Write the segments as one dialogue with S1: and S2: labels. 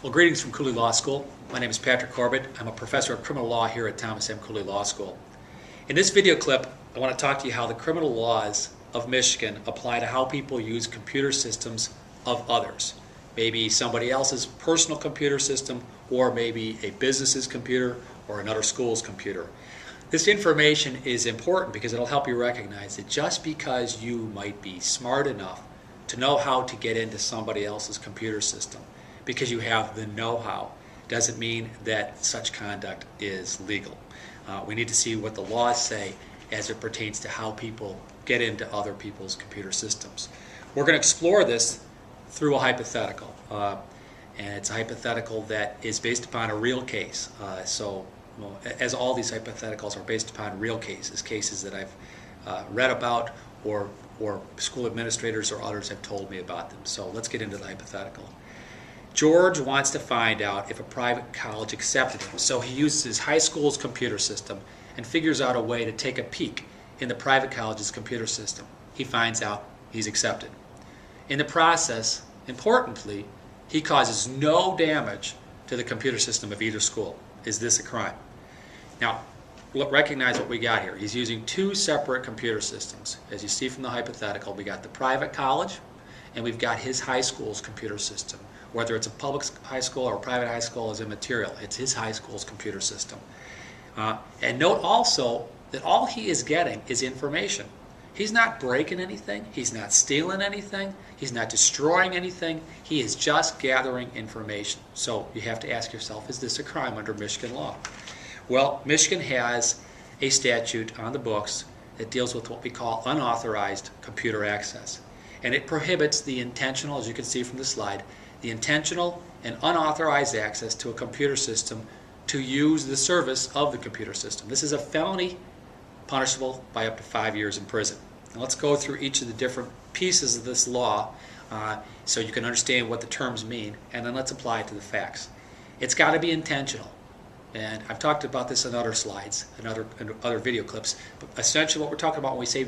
S1: Well, greetings from Cooley Law School. My name is Patrick Corbett. I'm a professor of criminal law here at Thomas M. Cooley Law School. In this video clip, I want to talk to you how the criminal laws of Michigan apply to how people use computer systems of others. Maybe somebody else's personal computer system, or maybe a business's computer or another school's computer. This information is important because it'll help you recognize that just because you might be smart enough to know how to get into somebody else's computer system, because you have the know-how, doesn't mean that such conduct is legal. We need to see what the laws say as it pertains to how people get into other people's computer systems. We're going to explore this through a hypothetical, and it's a hypothetical that is based upon a real case. As all these hypotheticals are based upon real cases that I've read about, or school administrators or others have told me about them. So let's get into the hypothetical. George wants to find out if a private college accepted him, so he uses his high school's computer system and figures out a way to take a peek in the private college's computer system. He finds out he's accepted. In the process, importantly, he causes no damage to the computer system of either school. Is this a crime? Now, recognize what we got here. He's using two separate computer systems. As you see from the hypothetical, we got the private college and we've got his high school's computer system. Whether it's a public high school or a private high school is immaterial. It's his high school's computer system. And note also that all he is getting is information. He's not breaking anything. He's not stealing anything. He's not destroying anything. He is just gathering information. So you have to ask yourself, is this a crime under Michigan law? Well, Michigan has a statute on the books that deals with what we call unauthorized computer access. And it prohibits the intentional, as you can see from the slide, the intentional and unauthorized access to a computer system to use the service of the computer system. This is a felony punishable by up to 5 years in prison. Now let's go through each of the different pieces of this law so you can understand what the terms mean, and then let's apply it to the facts. It's got to be intentional. And I've talked about this in other slides and other video clips, but essentially what we're talking about when we say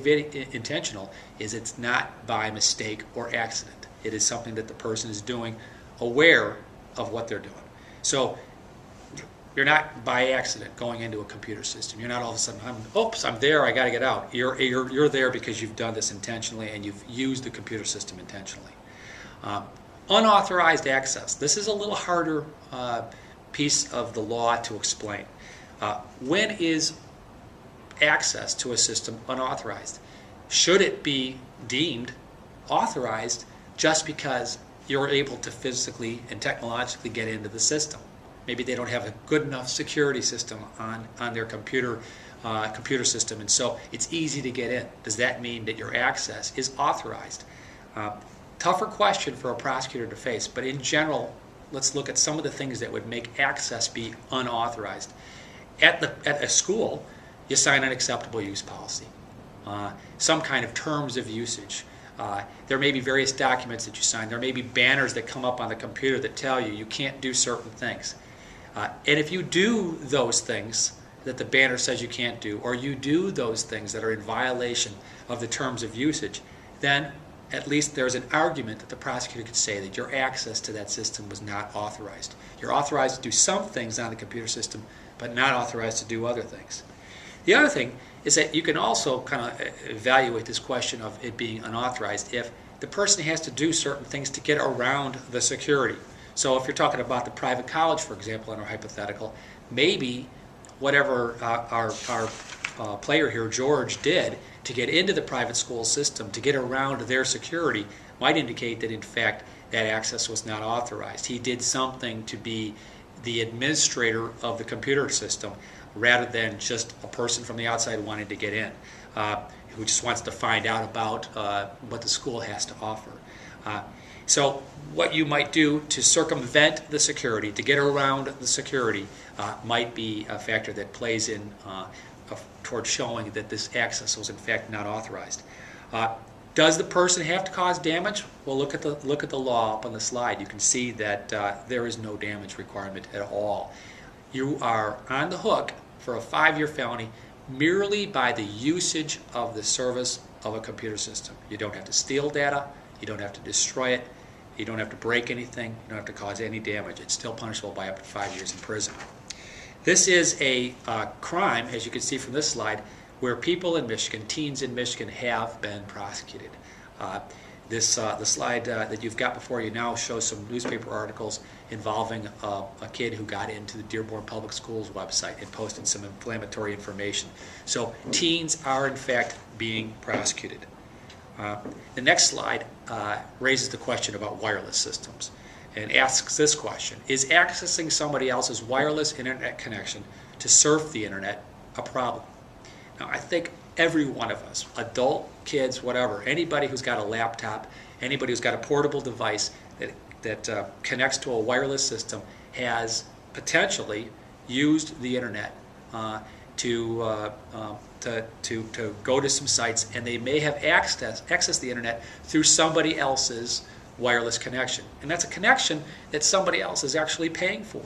S1: intentional is it's not by mistake or accident. It is something that the person is doing aware of what they're doing. So you're not by accident going into a computer system. You're not all of a sudden, I'm there, I got to get out. You're there because you've done this intentionally and you've used the computer system intentionally. Unauthorized access. This is a little harder piece of the law to explain. When is access to a system unauthorized? Should it be deemed authorized just because you're able to physically and technologically get into the system? Maybe they don't have a good enough security system on their computer system, and so it's easy to get in. Does that mean that your access is authorized? Tougher question for a prosecutor to face, but in general, let's look at some of the things that would make access be unauthorized. At a school, you sign an acceptable use policy, some kind of terms of usage. There may be various documents that you sign. There may be banners that come up on the computer that tell you you can't do certain things. And if you do those things that the banner says you can't do, or you do those things that are in violation of the terms of usage, then at least there's an argument that the prosecutor could say that your access to that system was not authorized. You're authorized to do some things on the computer system, but not authorized to do other things. The other thing is that you can also kind of evaluate this question of it being unauthorized if the person has to do certain things to get around the security. So if you're talking about the private college, for example, in our hypothetical, maybe whatever our player here, George, did to get into the private school system, to get around their security, might indicate that in fact that access was not authorized. He did something to be the administrator of the computer system rather than just a person from the outside wanting to get in, who just wants to find out about what the school has to offer. So what you might do to circumvent the security, to get around the security, might be a factor that plays in towards showing that this access was in fact not authorized. Does the person have to cause damage? Well, look at the law up on the slide. You can see that there is no damage requirement at all. You are on the hook for a 5-year felony merely by the usage of the service of a computer system. You don't have to steal data. You don't have to destroy it. You don't have to break anything. You don't have to cause any damage. It's still punishable by up to 5 years in prison. This is a crime, as you can see from this slide, where people in Michigan, teens in Michigan, have been prosecuted. The slide that you've got before you now shows some newspaper articles involving a kid who got into the Dearborn Public Schools website and posted some inflammatory information. So teens are in fact being prosecuted. The next slide raises the question about wireless systems and asks this question: is accessing somebody else's wireless internet connection to surf the internet a problem? Now, I think every one of us, adult, kids, whatever, anybody who's got a laptop, anybody who's got a portable device that connects to a wireless system has potentially used the internet to go to some sites, and they may have accessed the internet through somebody else's wireless connection. And that's a connection that somebody else is actually paying for.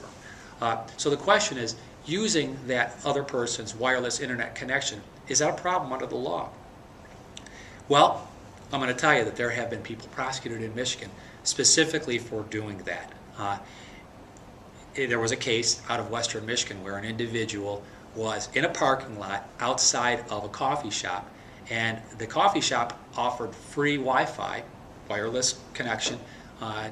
S1: So the question is, using that other person's wireless internet connection, is that a problem under the law? Well, I'm going to tell you that there have been people prosecuted in Michigan specifically for doing that. There was a case out of Western Michigan where an individual was in a parking lot outside of a coffee shop, and the coffee shop offered free Wi-Fi, wireless connection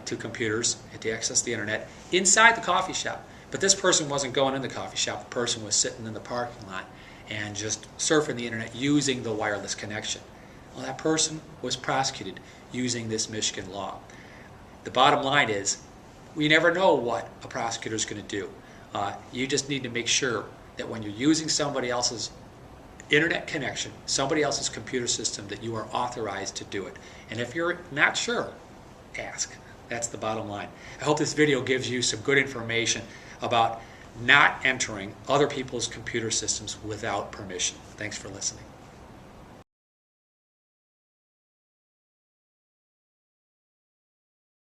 S1: to computers to access the internet inside the coffee shop. But this person wasn't going in the coffee shop. The person was sitting in the parking lot and just surfing the internet using the wireless connection. Well, that person was prosecuted using this Michigan law. The bottom line is, we never know what a prosecutor is going to do. You just need to make sure that when you're using somebody else's internet connection, somebody else's computer system, that you are authorized to do it. And if you're not sure, ask. That's the bottom line. I hope this video gives you some good information about not entering other people's computer systems without permission. Thanks for listening.